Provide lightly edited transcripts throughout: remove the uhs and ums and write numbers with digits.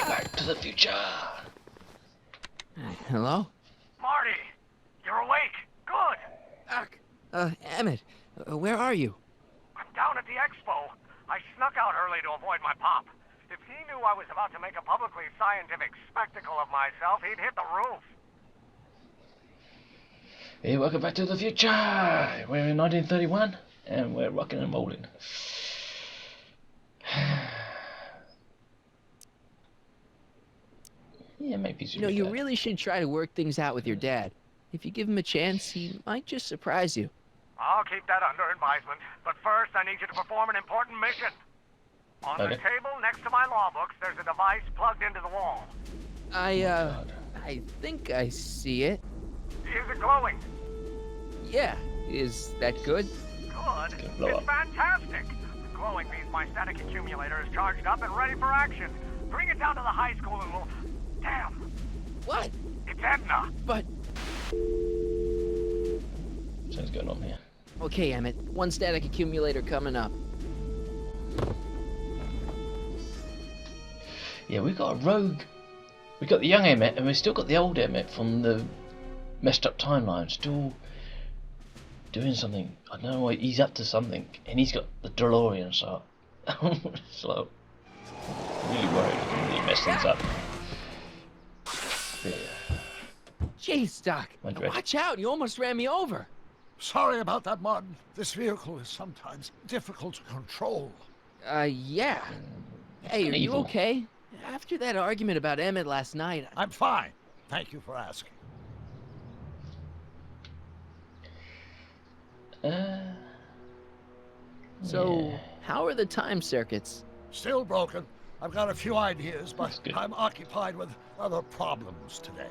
Back to the future. Hello? Marty, you're awake. Good. Doc. Emmett, where are you? I'm down at the expo. I snuck out early to avoid my pop. If he knew I was about to make a publicly scientific spectacle of myself, he'd hit the roof. Hey, welcome back to the future. We're in 1931 and we're rocking and rolling. Yeah, maybe. You really should try to work things out with your dad. If you give him a chance, he might just surprise you. I'll keep that under advisement. But first, I need you to perform an important mission. On the table next to my law books, there's a device plugged into the wall. I think I see it. Is it glowing? Yeah. Is that good? Good. It's fantastic. Glowing means my static accumulator is charged up and ready for action. Bring it down to the high school and we'll... Damn. What? It's Edna. But... Something's going on here. Okay, Emmett. One static accumulator coming up. Yeah, we got a rogue. We got the young Emmett, and we still got the old Emmett from the messed up timeline. Still doing something. I don't know what he's up to something, and he's got the DeLorean. So, so really worried he can really mess things up. Yeah. Jeez, Doc. Watch out! You almost ran me over. Sorry about that, Martin. This vehicle is sometimes difficult to control. Yeah. Hey, are you okay? After that argument about Emmett last night... I'm fine. Thank you for asking. So, how are the time circuits? Still broken. I've got a few ideas, but I'm occupied with other problems today.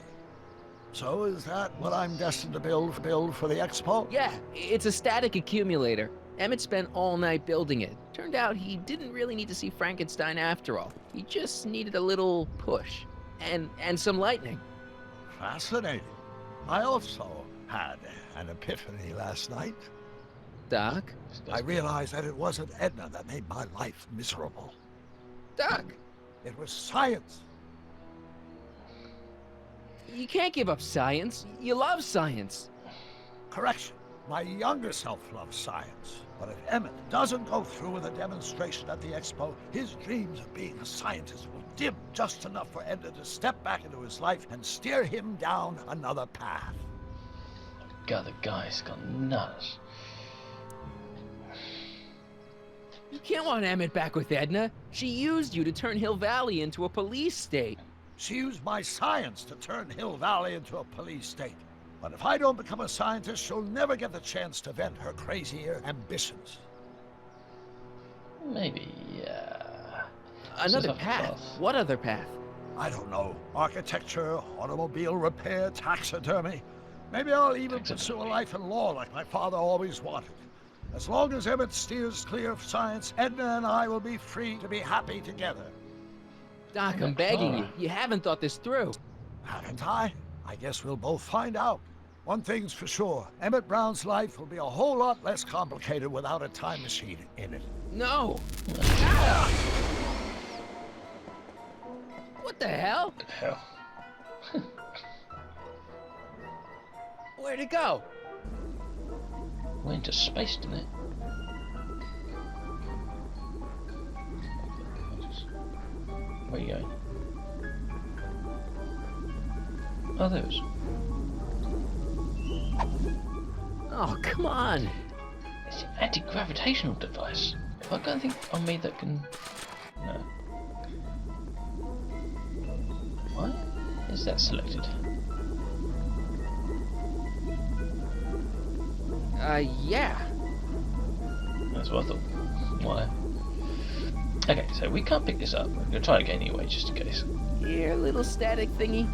So is that what I'm destined to build for the expo? Yeah, it's a static accumulator. Emmett spent all night building it. Turned out he didn't really need to see Frankenstein after all. He just needed a little push. And some lightning. Fascinating. I also had an epiphany last night. Doc? I realized that it wasn't Edna that made my life miserable. Doc! It was science. You can't give up science. You love science. Correction. My younger self loves science. But if Emmett doesn't go through with a demonstration at the expo, his dreams of being a scientist will dim just enough for Edna to step back into his life and steer him down another path. God, the guy's gone nuts. You can't want Emmett back with Edna. She used you to turn Hill Valley into a police state. She used my science to turn Hill Valley into a police state. But if I don't become a scientist, she'll never get the chance to vent her crazier ambitions. Maybe, Another path? What other path? I don't know. Architecture, automobile repair, taxidermy. Maybe I'll even pursue a life in law like my father always wanted. As long as Emmett steers clear of science, Edna and I will be free to be happy together. Doc, I'm begging you. You haven't thought this through. Haven't I? I guess we'll both find out. One thing's for sure. Emmett Brown's life will be a whole lot less complicated without a time machine in it. No! What the hell? What the hell? Where'd it go? Went into space, didn't it? Where are you going? Oh, there it is. Oh, come on. It's an anti-gravitational device. Have I got anything on me that can... No. Why is that selected? Yeah. That's what I thought. Why? Okay, so we can't pick this up. We're gonna try it again anyway, just in case. Here, little static thingy.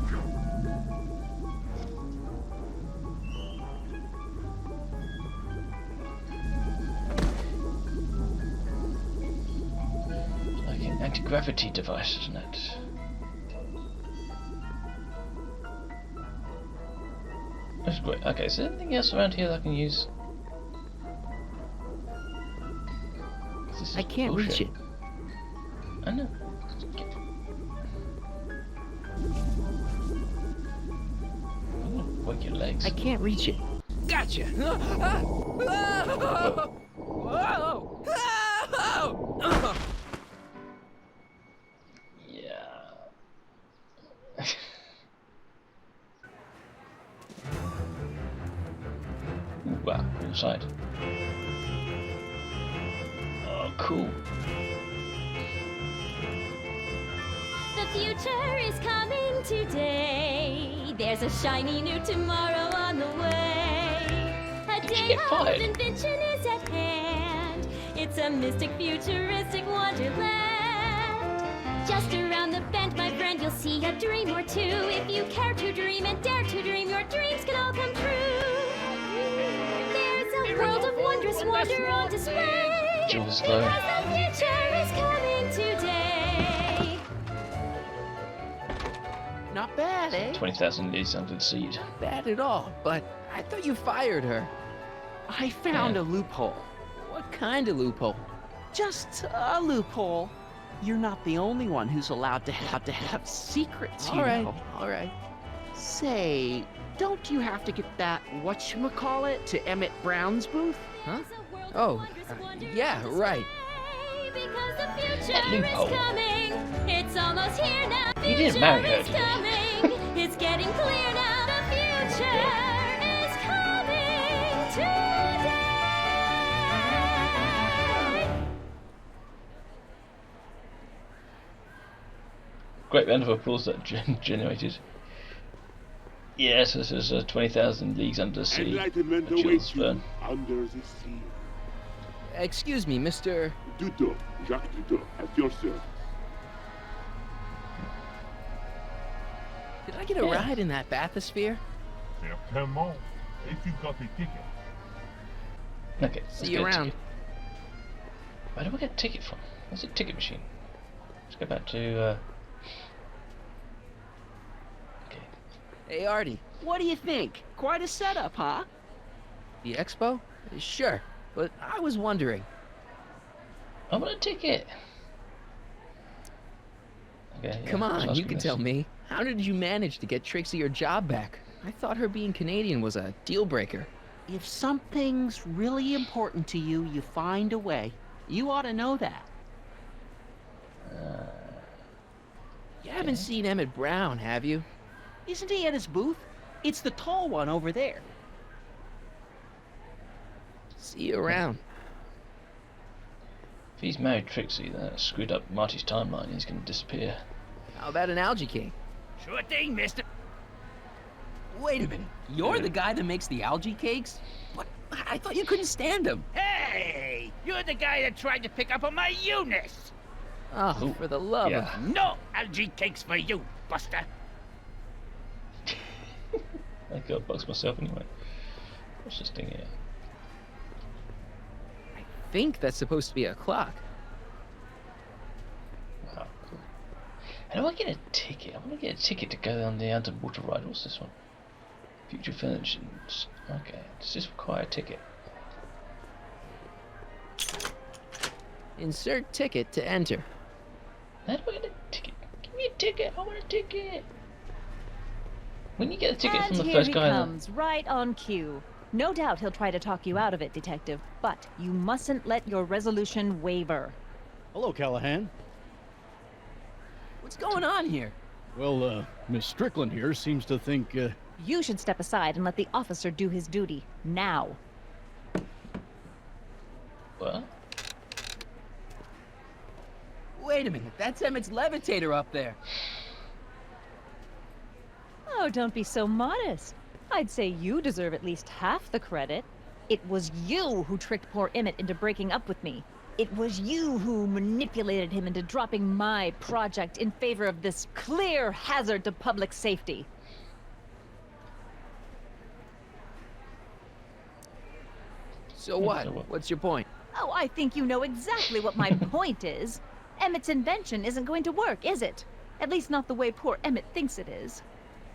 Like an anti-gravity device, isn't it? That's great. Okay, is there anything else around here that I can use? I can't reach it. I know. legs. I can't reach it. Gotcha! Whoa! Whoa! Yeah. Ooh, wow, inside. Oh, cool. The future is coming today. There's a shiny new tomorrow on the way. A Did you day get of fired? invention is at hand. It's a mystic, futuristic wonderland. Just around the bend, my friend, you'll see a dream or two. If you care to dream and dare to dream, your dreams can all come true. There's a world of wondrous wonder on display. Jules though. Because the future is coming today. Not bad, eh? 20,000 leagues under the sea. Not bad at all, but I thought you fired her. I found Yeah. a loophole. What kind of loophole? Just a loophole. You're not the only one who's allowed to have secrets, you know. All right. Say, don't you have to get that whatchamacallit to Emmett Brown's booth? Huh? There's a world of Oh, wondrous wonder yeah, on right. display. Because the future That loophole. is coming. It's almost here now. He didn't marry her, Future did is he? coming. It's getting clear now. The future is coming today. Great round of applause that generated. Yes, this is 20,000 leagues under the sea. Enlightenment A Jules awaits you Verne. under the sea. Excuse me, Mr. Duto, Jacques Duto, at your service. Did I get a Yeah. ride in that bathysphere? Certainement, if you got a ticket. Okay, let's See get you a around. ticket. Where do I get a ticket from? Where's the ticket machine? Let's go back to. Okay. Hey, Artie. What do you think? Quite a setup, huh? The expo? Sure, but I was wondering. I want a ticket. Okay. Yeah, Come let's on, ask you him can this. tell me. How did you manage to get Trixie her job back? I thought her being Canadian was a deal breaker. If something's really important to you, you find a way. You ought to know that. You haven't seen Emmett Brown, have you? Isn't he at his booth? It's the tall one over there. See you around. If he's married Trixie, then that screwed up Marty's timeline. He's going to disappear. How about an algae king? Sure thing, mister. Wait a minute. You're the guy that makes the algae cakes? What? I thought you couldn't stand them. Hey, you're the guy that tried to pick up on my Eunice. Oh, Ooh, for the love yeah. of... No algae cakes for you, Buster. I got bugs myself anyway. What's this thing here? I think that's supposed to be a clock. Wow, cool. How do I get a ticket? I want to get a ticket to go on the underwater ride. What's this one? Future furnishings. Okay, does this require a ticket? Insert ticket to enter. How do I get a ticket? Give me a ticket. I want a ticket. When you get a ticket And from the here first he guy, comes, right on cue. No doubt he'll try to talk you out of it, Detective, but you mustn't let your resolution waver. Hello, Callahan. What's going on here? Well, Miss Strickland here seems to think, You should step aside and let the officer do his duty. Now. what? Wait a minute, that's Emmett's levitator up there. Oh, don't be so modest. I'd say you deserve at least half the credit. It was you who tricked poor Emmett into breaking up with me. It was you who manipulated him into dropping my project in favor of this clear hazard to public safety. So what? So what? What's your point? Oh, I think you know exactly what my point is. Emmett's invention isn't going to work, is it? At least not the way poor Emmett thinks it is.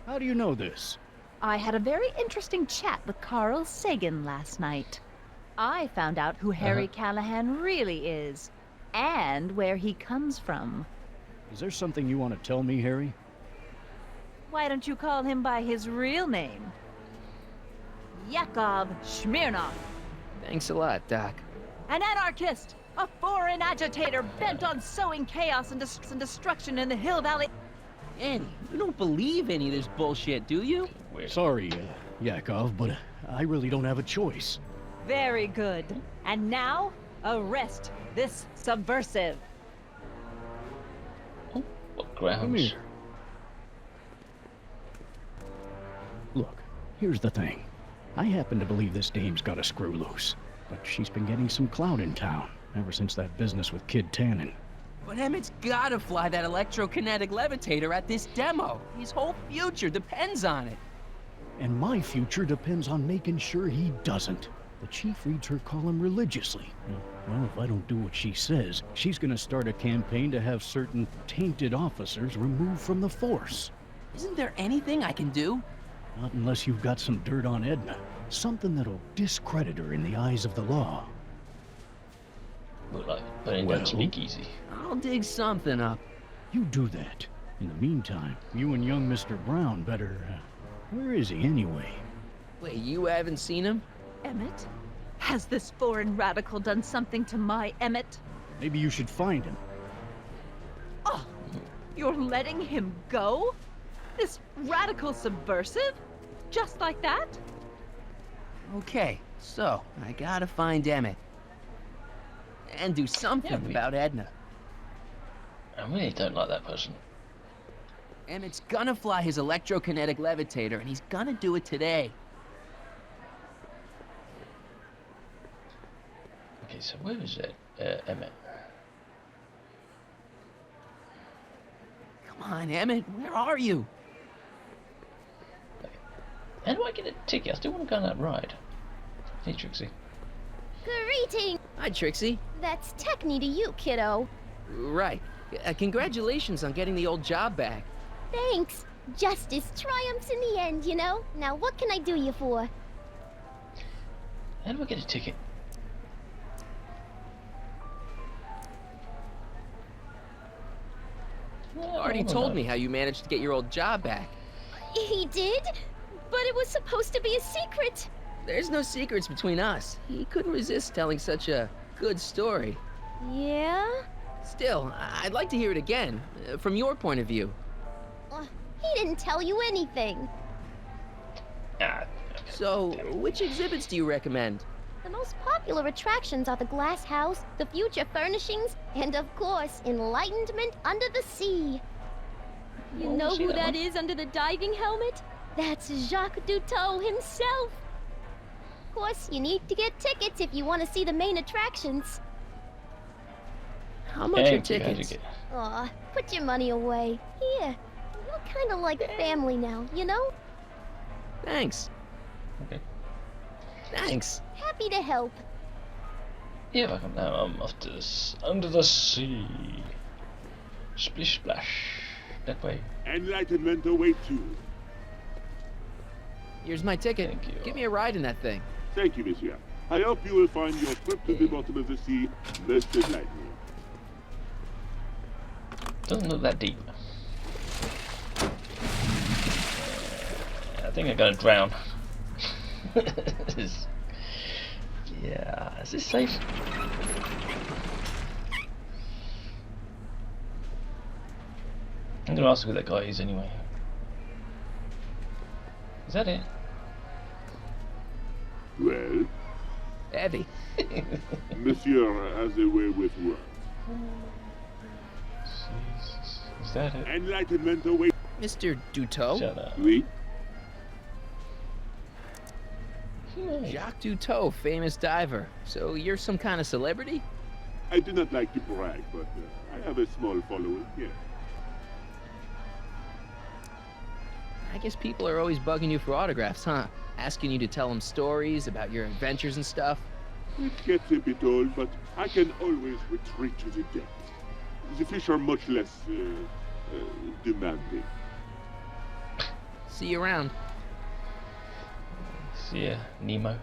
how do you know this? I had a very interesting chat with Carl Sagan last night. I found out who Harry Callahan really is, and where he comes from. Is there something you want to tell me, Harry? Why don't you call him by his real name? Yakov Smirnov. Thanks a lot, Doc. An anarchist, a foreign agitator bent on sowing chaos and destruction in the Hill Valley. Annie, you don't believe any of this bullshit, do you? Sorry, Yakov, but I really don't have a choice. Very good. And now, arrest this subversive. What grounds? Come here. Look, here's the thing. I happen to believe this dame's got a screw loose, but she's been getting some clout in town ever since that business with Kid Tannen. But Emmett's gotta fly that electrokinetic levitator at this demo. His whole future depends on it. And my future depends on making sure he doesn't. The chief reads her column religiously. Well, if I don't do what she says, she's gonna start a campaign to have certain tainted officers removed from the force. Isn't there anything I can do? Not unless you've got some dirt on Edna. Something that'll discredit her in the eyes of the law. Look like putting down speakeasy. I'll dig something up. You do that. In the meantime, you and young Mr. Brown better... where is he anyway? Wait, you haven't seen him? Emmett? Has this foreign radical done something to my Emmett? Maybe you should find him. Oh, you're letting him go? This radical subversive? Just like that? Okay, so I gotta find Emmett. And do something about Edna. I really don't like that person. Emmett's gonna fly his electrokinetic levitator, and he's gonna do it today. Okay, so where is it, Emmett? Come on, Emmett, where are you? How do I get a ticket? I still want to go on that ride. Hey, Trixie. Greeting! Hi, Trixie. That's Techni to you, kiddo. Right. Congratulations on getting the old job back. Thanks. Justice triumphs in the end, you know? Now what can I do you for? How do I get a ticket? Artie told me how you managed to get your old job back. He did? But it was supposed to be a secret. There's no secrets between us. He couldn't resist telling such a good story. Yeah? Still, I'd like to hear it again, from your point of view. He didn't tell you anything. So, which exhibits do you recommend? The most popular attractions are the Glass House, the Future Furnishings, and of course, Enlightenment Under the Sea. You know who that is under the diving helmet? That's Jacques Duteau himself. Of course, you need to get tickets if you want to see the main attractions. How much are tickets? Aw, put your money away. Here, you're kind of like family now, you know? Thanks. Okay. Thanks. Happy to help. Yeah, welcome. Now I'm off to this under the sea. Splish splash. That way. Enlightenment awaits you. Here's my ticket. Thank you. Give me a ride in that thing. Thank you, monsieur. I hope you will find your trip to the bottom of the sea most delightful. Doesn't look that deep. I think I'm gonna drown. Yeah, is this safe? I'm gonna ask who that guy is anyway. Is that it? Well? Heavy. Monsieur has a way with words. Jesus. Is that it? Enlightenment awaits. Mr. Duteau? Shut up. Oui? Jacques Duteau, famous diver. So you're some kind of celebrity? I do not like to brag, but I have a small following, yes. I guess people are always bugging you for autographs, huh? Asking you to tell them stories about your adventures and stuff? It gets a bit old, but I can always retreat to the depths. The fish are much less, demanding. See you around. See ya, Nemo.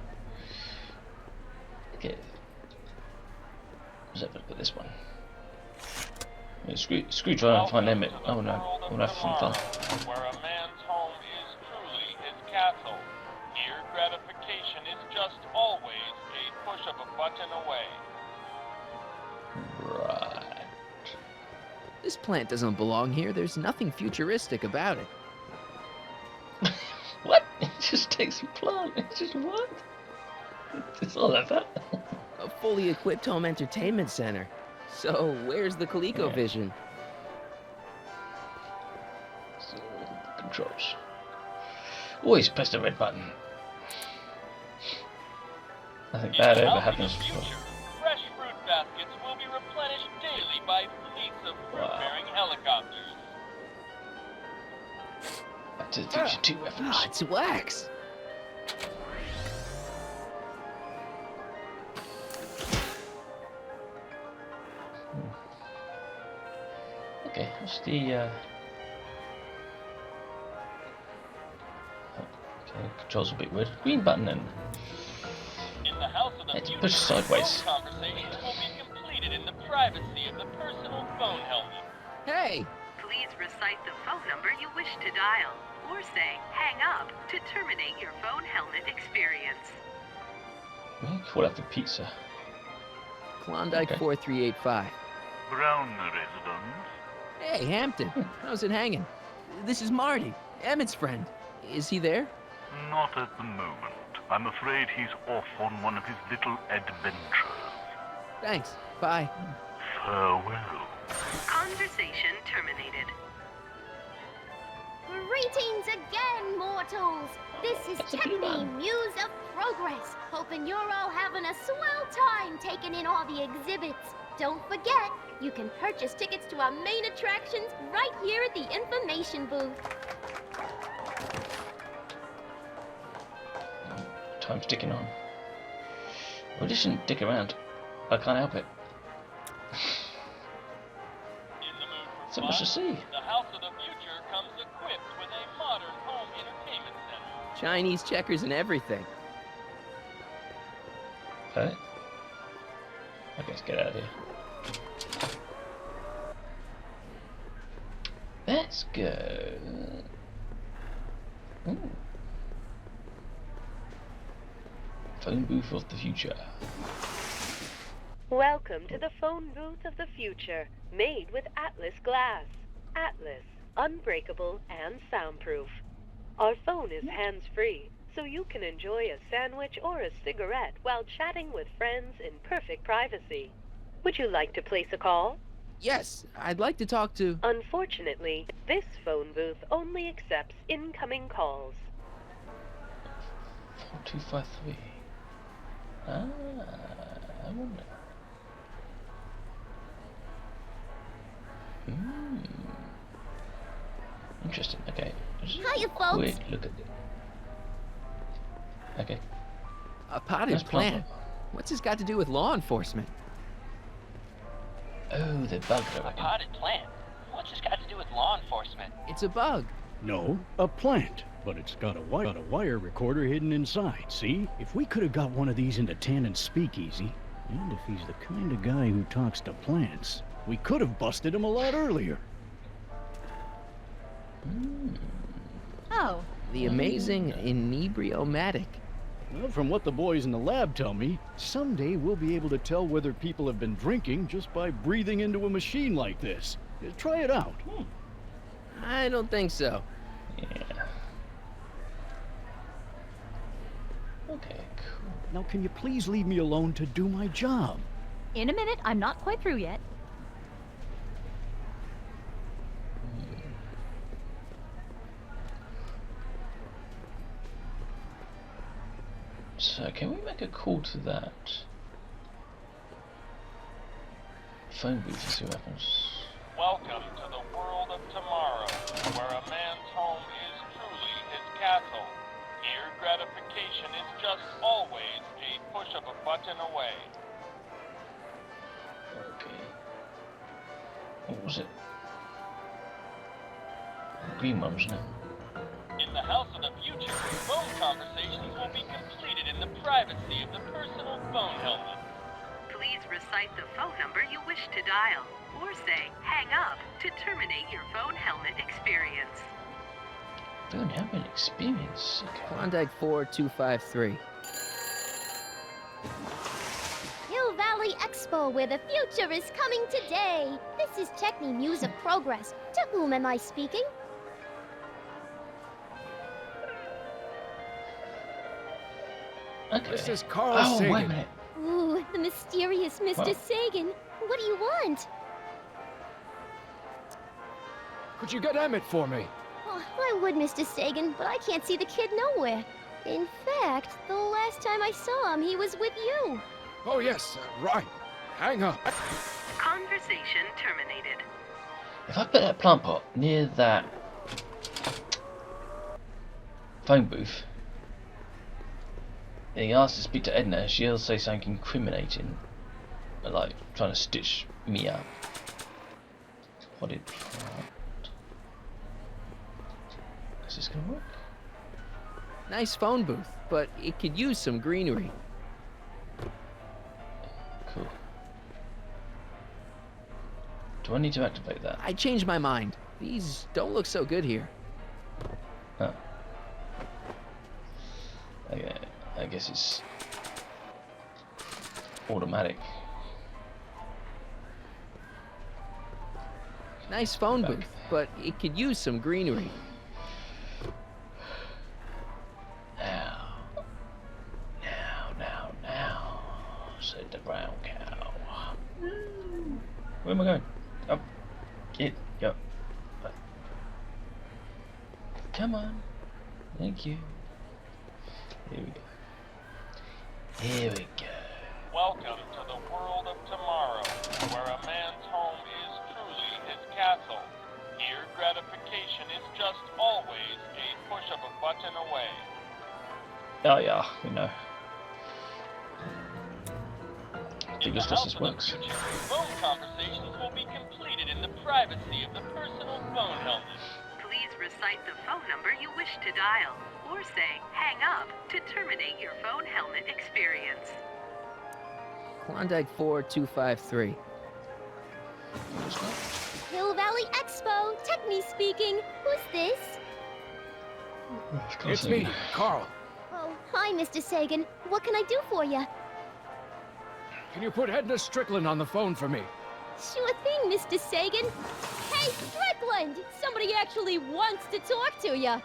Okay. Let's have a look at this one. Yeah, screw trying to find Emmett. Oh no, we'll have some fun. Where a man's home is truly his castle. Here gratification just always a push of a button away. Right. This plant doesn't belong here. There's nothing futuristic about it. What? It just takes a plant. It's just what? It's all like that. A fully equipped home entertainment center. So, where's the ColecoVision? So, controls. Always press the red button. Nothing bad ever happens. Fresh fruit baskets will be replenished daily by fleets of fruit-bearing helicopters. Back to the Future 2 reference. Oh, it's wax. Okay, what's the okay, controls a bit weird. Green button then. In the house of the Let's future, push sideways. phone conversations will be completed in the privacy of the personal phone helmet. Hey! Please recite the phone number you wish to dial, or say hang up to terminate your phone helmet experience. Call out for pizza. Klondike 4385. Brown residence. Hey, Hampton. How's it hanging? This is Marty, Emmett's friend. Is he there? Not at the moment. I'm afraid he's off on one of his little adventures. Thanks. Bye. Farewell. Conversation terminated. Greetings again, mortals! This is Techni, Muse of Progress. Hoping you're all having a swell time taking in all the exhibits. Don't forget, you can purchase tickets to our main attractions right here at the information booth. Time's ticking on. We just shouldn't dick around. I can't help it. So much to see. The house of the future comes equipped with a modern home entertainment center. Chinese checkers and everything. Okay. I guess get out of here. Let's go. Ooh. Phone booth of the future. Welcome to the phone booth of the future, made with Atlas glass. Atlas, unbreakable and soundproof. Our phone is hands-free, so you can enjoy a sandwich or a cigarette while chatting with friends in perfect privacy. Would you like to place a call? Yes, I'd like to talk to... Unfortunately, this phone booth only accepts incoming calls. 4253. Ah, I wonder. Interesting. Okay. Hiya, folks. Wait, look at it. Okay. A potted Nice plant. What's this got to do with law enforcement? Oh, the bug. A potted plant? What's this got to do with law enforcement? It's a bug. No, a plant. But it's got a wire recorder hidden inside, see? If we could have got one of these into Tannen's speakeasy, and if he's the kind of guy who talks to plants, we could have busted him a lot earlier. Oh. The amazing inebriomatic. Well, from what the boys in the lab tell me, someday we'll be able to tell whether people have been drinking just by breathing into a machine like this. Try it out. I don't think so. Yeah. Okay, cool. Now, can you please leave me alone to do my job? In a minute, I'm not quite through yet. So, can we make a call to that phone booth and see what happens? Welcome to the world of tomorrow, where a man's home is truly his castle. Here, gratification is just always a push of a button away. Okay. What was it? Green one's now. In the house of the future, phone conversations will be completed in the privacy of the personal phone helmet. Please recite the phone number you wish to dial, or say hang up to terminate your phone helmet experience. Phone helmet experience. Okay. Klondike 4253. Expo, where the future is coming today. This is Techni Muse of Progress. To whom am I speaking? Okay. This is Carl Oh, Sagan. wait a minute. Ooh, the mysterious Mr. Well. Sagan. What do you want? Could you get Emmett for me? Oh, I would, Mr. Sagan, but I can't see the kid nowhere. In fact, the last time I saw him, he was with you. Oh, yes, right. Hang up. Conversation terminated. If I put that plant pot near that phone booth, and he asks to speak to Edna, she'll say something incriminating, like trying to stitch me up. Potted plant. Is this gonna work? Nice phone booth, but it could use some greenery. Cool. Do I need to activate that? I changed my mind. These don't look so good here. Oh. Okay, I guess it's automatic. Nice phone booth, but it could use some greenery. Now, said the brown cow. Where am I going? Up. Go. Come on. Thank you. Here we go. Here we go. Welcome to the world of tomorrow, where a man's home is truly his castle. Here, gratification is just always a push of a button away. Oh yeah, we know. In the Fingers crossed house this of the works. future, phone conversations will be completed in the privacy of the personal phone helmet. Please recite the phone number you wish to dial, or say hang up to terminate your phone helmet experience. Klondike 4253. Hill Valley Expo, Techni speaking. Who's this? It's me, Carl. Oh, hi, Mr. Sagan. What can I do for you? Can you put Edna Strickland on the phone for me? Sure thing, Mr. Sagan. Hey, Strickland! Somebody actually wants to talk to you.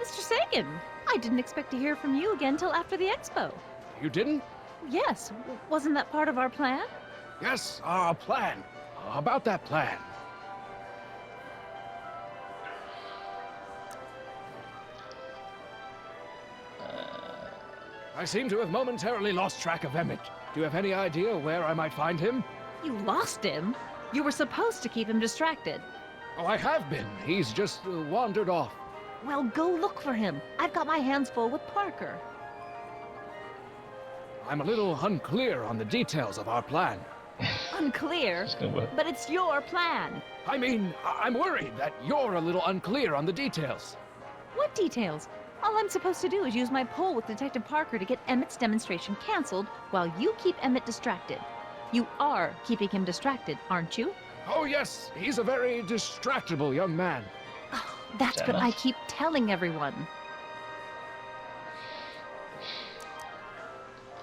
Mr. Sagan, I didn't expect to hear from you again till after the expo. You didn't? Yes, wasn't that part of our plan? Yes, our plan. About that plan. I seem to have momentarily lost track of Emmett. Do you have any idea where I might find him? You lost him? You were supposed to keep him distracted. Oh, I have been. He's just wandered off. Well, go look for him. I've got my hands full with Parker. I'm a little unclear on the details of our plan. Unclear? But it's your plan. I mean, I'm worried that you're a little unclear on the details. What details? All I'm supposed to do is use my poll with Detective Parker to get Emmett's demonstration canceled while you keep Emmett distracted. You are keeping him distracted, aren't you? Oh, yes. He's a very distractible young man. Oh, that's what I keep telling everyone.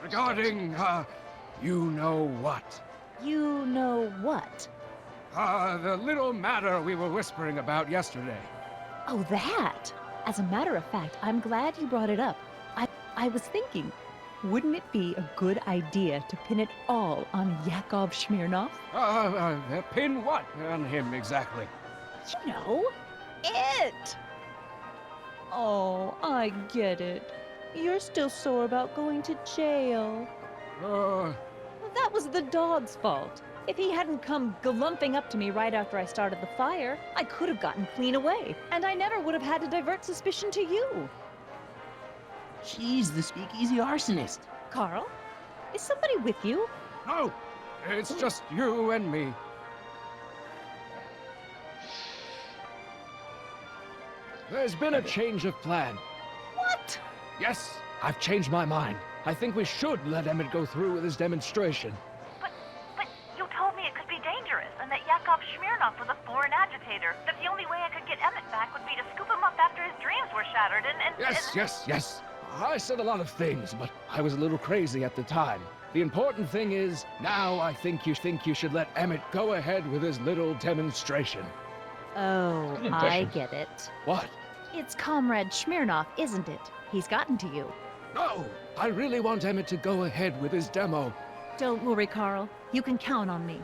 Regarding, you know what? You know what? The little matter we were whispering about yesterday. Oh, that? As a matter of fact, I'm glad you brought it up. I was thinking, wouldn't it be a good idea to pin it all on Yakov Smirnov? Pin what on him exactly? You know, it! Oh, I get it. You're still sore about going to jail. That was the dog's fault. If he hadn't come galumping up to me right after I started the fire, I could have gotten clean away, and I never would have had to divert suspicion to you. She's the speakeasy arsonist. Carl, is somebody with you? No, it's just you and me. There's been a change of plan. What? Yes, I've changed my mind. I think we should let Emmett go through with his demonstration. But you told me it could be dangerous, and that Yakov Smirnov was a foreign agitator. That the only way I could get Emmett back would be to scoop him up after his dreams were shattered, and Yes. I said a lot of things, but I was a little crazy at the time. The important thing is, now I think you should let Emmett go ahead with his little demonstration. Oh, I get it. What? It's Comrade Smirnoff, isn't it? He's gotten to you. No! I really want Emmett to go ahead with his demo. Don't worry, Carl. You can count on me.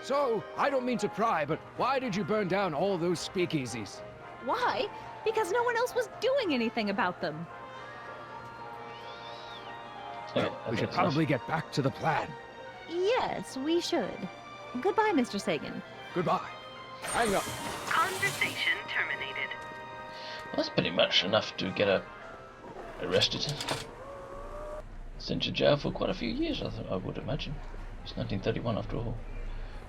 So, I don't mean to pry, but why did you burn down all those speakeasies? Why? Because no one else was doing anything about them. Well, we should probably get back to the plan. Yes, we should. Goodbye, Mr. Sagan. Goodbye. Hang up. Conversation terminated. Well, that's pretty much enough to get her arrested. Sent to jail for quite a few years, I would imagine. It's 1931 after all.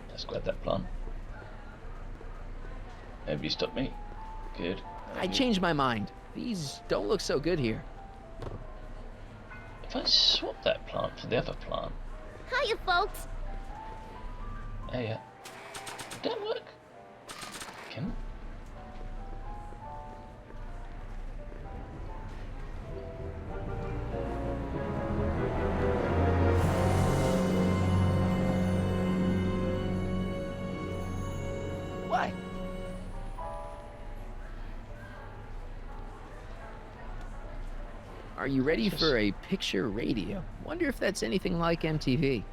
Let's grab that plant. Nobody stopped me. Good. I changed my mind. These don't look so good here. If I swap that plant for the other plant. Hiya, folks. Oh yeah. Did that work? Can it? What? Are you ready for a picture radio? Wonder if that's anything like MTV.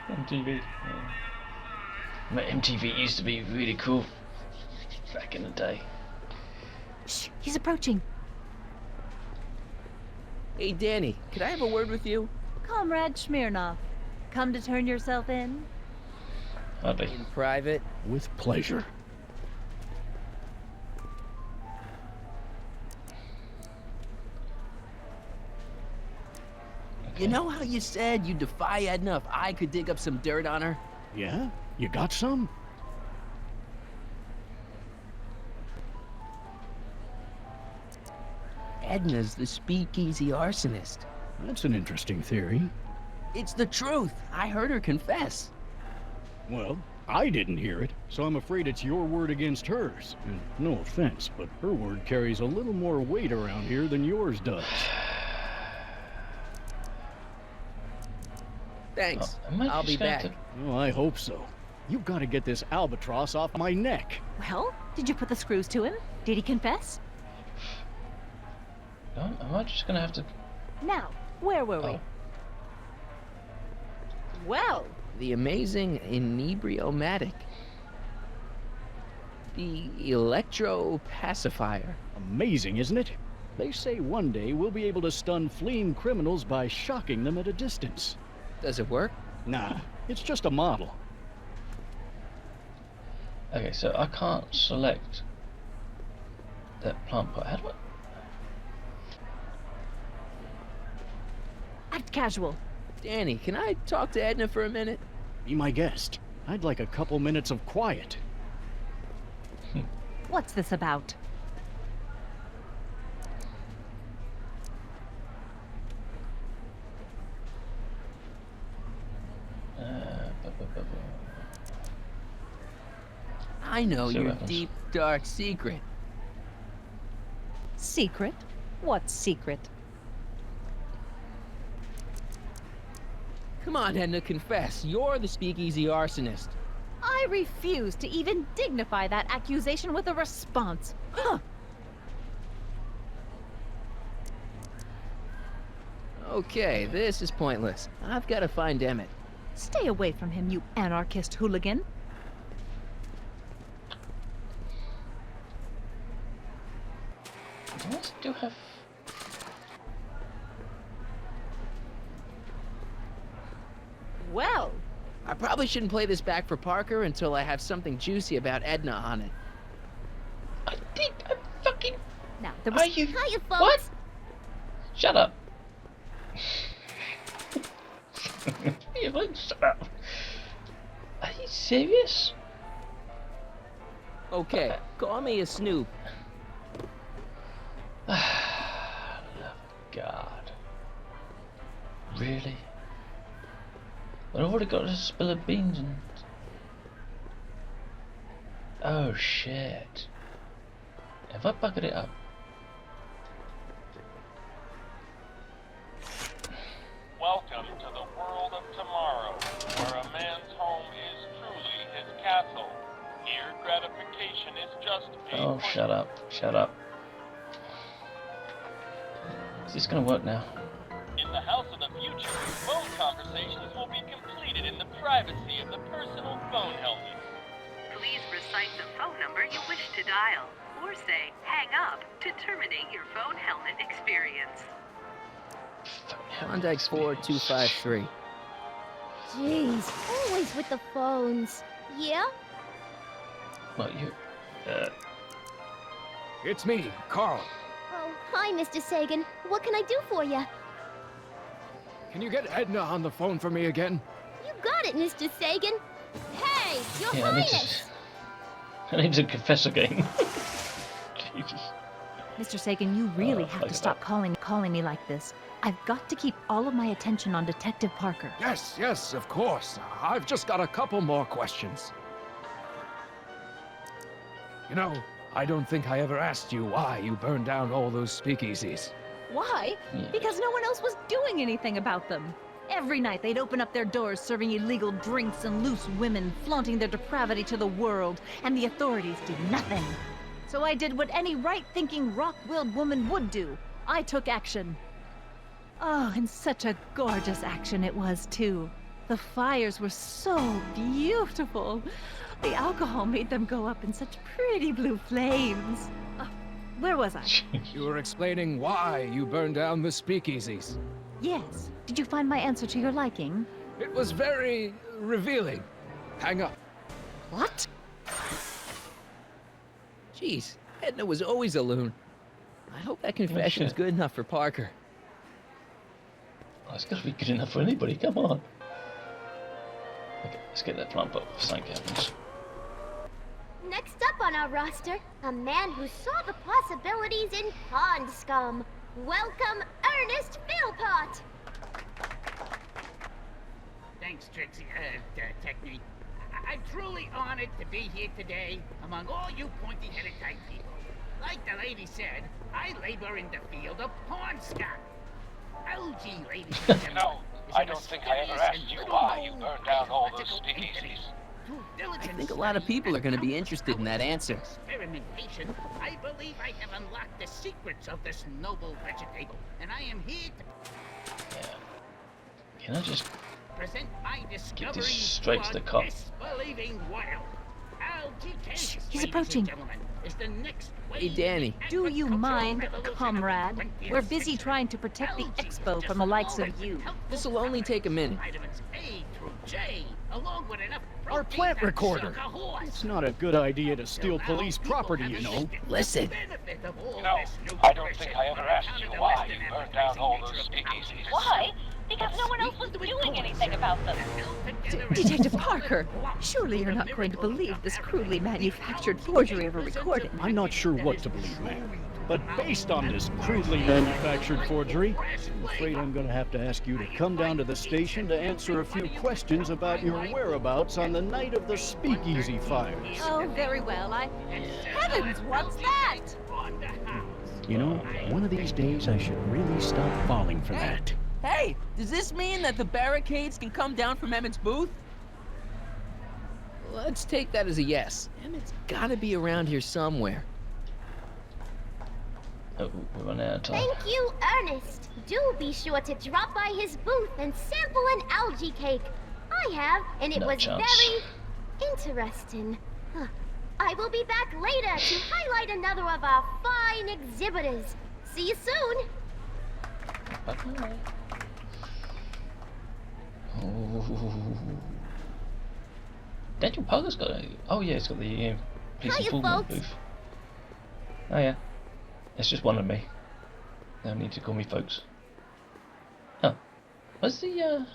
MTV. Yeah. MTV used to be really cool back in the day. Shh, he's approaching. Hey, Danny, could I have a word with you? Comrade Smirnoff, come to turn yourself in? Hardly. In private? With pleasure. You know how you said you'd defy Edna if I could dig up some dirt on her? Yeah? You got some? Edna's the speakeasy arsonist. That's an interesting theory. It's the truth. I heard her confess. Well, I didn't hear it, so I'm afraid it's your word against hers. And no offense, but her word carries a little more weight around here than yours does. Thanks. I'll be back. Oh, I hope so. You've got to get this albatross off my neck. Well, did you put the screws to him? Did he confess? Am I just gonna have to... Now, where were we? Well, The amazing inebriomatic. The electro-pacifier. Amazing, isn't it? They say one day we'll be able to stun fleeing criminals by shocking them at a distance. Does it work? Nah, it's just a model. Okay, so I can't select that plant pot. How do I... Act casual. Danny, can I talk to Edna for a minute? Be my guest. I'd like a couple minutes of quiet. What's this about? I know See what your happens. deep, dark secret. Secret? What secret? Come on, Edna, confess. You're the speakeasy arsonist. I refuse to even dignify that accusation with a response. Huh. Okay, this is pointless. I've got to find Emmett. Stay away from him, you anarchist hooligan. Do I still have... Well, I probably shouldn't play this back for Parker until I have something juicy about Edna on it. I think I fucking... now there Are was... you... Hiya, folks. What? Shut up. Shut up. Are you serious? Okay, call me a snoop. Love God. Really? Well, I've already got a spill of beans and... Oh shit. Have I buggered it up? Welcome to the world of tomorrow, where a man's home is truly his castle. Here, gratification is just a Oh, shut up. Shut up. Is this gonna work now? In the house of the future, phone conversations will be completed in the privacy of the personal phone helmet. Please recite the phone number you wish to dial, or say hang up to terminate your phone helmet experience. Klondike 4253. Jeez, always with the phones. Yeah? Well, you... It's me, Carl. Oh, hi, Mr. Sagan. What can I do for you? Can you get Edna on the phone for me again? You got it, Mr. Sagan. Hey, Your Yeah, Highness! I need to confess again. Jesus. Mr. Sagan, you really have to stop calling me like this. I've got to keep all of my attention on Detective Parker. Yes, yes, of course. I've just got a couple more questions. You know, I don't think I ever asked you why you burned down all those speakeasies. Why? Because no one else was doing anything about them. Every night they'd open up their doors serving illegal drinks and loose women, flaunting their depravity to the world, and the authorities did nothing. So I did what any right-thinking, rock-willed woman would do. I took action. Oh, and such a gorgeous action it was, too. The fires were so beautiful. The alcohol made them go up in such pretty blue flames. Where was I? You were explaining why you burned down the speakeasies. Yes. Did you find my answer to your liking? It was very revealing. Hang up. What? Jeez, Edna was always a loon. I hope that confession's good enough for Parker. Oh, it's gotta be good enough for anybody, come on. Okay, let's get that plant up for St. Catherine's. Next up on our roster, a man who saw the possibilities in pond scum. Welcome, Ernest Philpott! Thanks, Trixie, Technique. I'm truly honored to be here today among all you pointy-headed type people. Like the lady said, I labor in the field of pond scum. OG, ladies and gentlemen. No, I don't think I ever asked you why you burned down all those speakeasies. I think a lot of people are going to be interested in that answer. Experimentation, I believe I have unlocked the secrets of this noble vegetable, and I am here to Can I just present my discovery get this straight to the cop? disbelieving world. LGK, He's approaching. Is the next Hey, Danny. Do you mind, comrade? We're busy trying to protect the expo from the likes of you. This'll only take a minute. Vitamins A through J, along with enough Our plant recorder. It's not a good idea to steal police property, you know. Listen. No, I don't think I ever asked you why you burned down all those speakeasies. Why? Because no one else was doing anything about them. Detective Parker, surely you're not going to believe this crudely manufactured forgery of a recording. I'm not sure what to believe, ma'am. But based on this crudely manufactured forgery, I'm afraid I'm going to have to ask you to come down to the station to answer a few questions about your whereabouts on the night of the speakeasy fires. Oh, very well. Heavens, what's that? You know, one of these days I should really stop falling for that. Hey, does this mean that the barricades can come down from Emmett's booth? Let's take that as a yes. Emmett's gotta be around here somewhere. Oh, we're running out of time. Thank you, Ernest. Do be sure to drop by his booth and sample an algae cake. I have, and it No was chance. very interesting. Huh. I will be back later to highlight another of our fine exhibitors. See you soon. Bye-bye. Oh. Daniel Parker's got a... Oh yeah, he's got the police Hiya, informant folks. booth. Oh yeah. It's just one of me. No need to call me folks. Oh. Where's the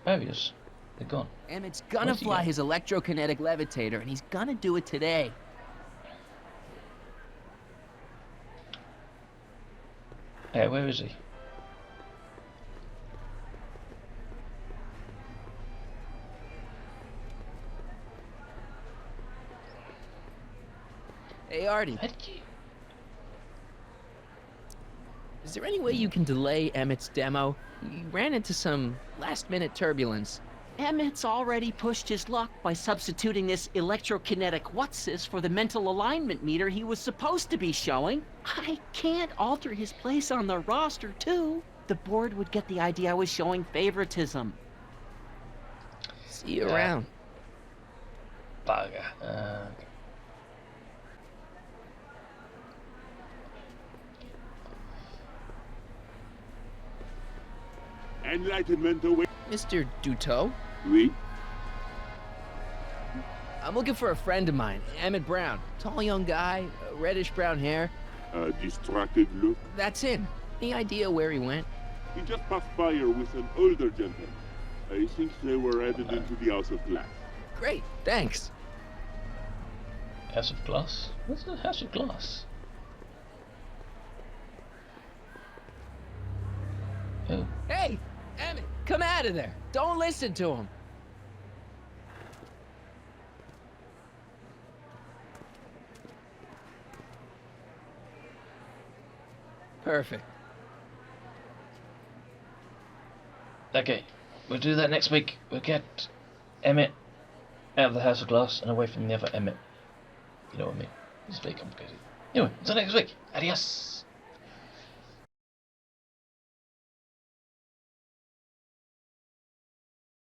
barriers? They're gone. Emmett's gonna Where's he fly going? his electrokinetic levitator, and he's gonna do it today. Yeah, where is he? Hey, Artie. Is there any way you can delay Emmett's demo? He ran into some last-minute turbulence. Emmett's already pushed his luck by substituting this electrokinetic whatsis for the mental alignment meter he was supposed to be showing. I can't alter his place on the roster, too. The board would get the idea I was showing favoritism. See you around. Bugger. Enlightenment away. Mr. Duteau? Oui? I'm looking for a friend of mine, Emmett Brown. Tall young guy, reddish-brown hair. A distracted look. That's him. Any idea where he went? He just passed by here with an older gentleman. I think they were headed into the House of Glass. Great, thanks. House of Glass? What's the House of Glass? Oh. Hey, Emmett, come out of there. Don't listen to him. Perfect. Okay, we'll do that next week. We'll get Emmett out of the House of Glass and away from the other Emmett. You know what I mean? It's very complicated. Anyway, until next week. Adios.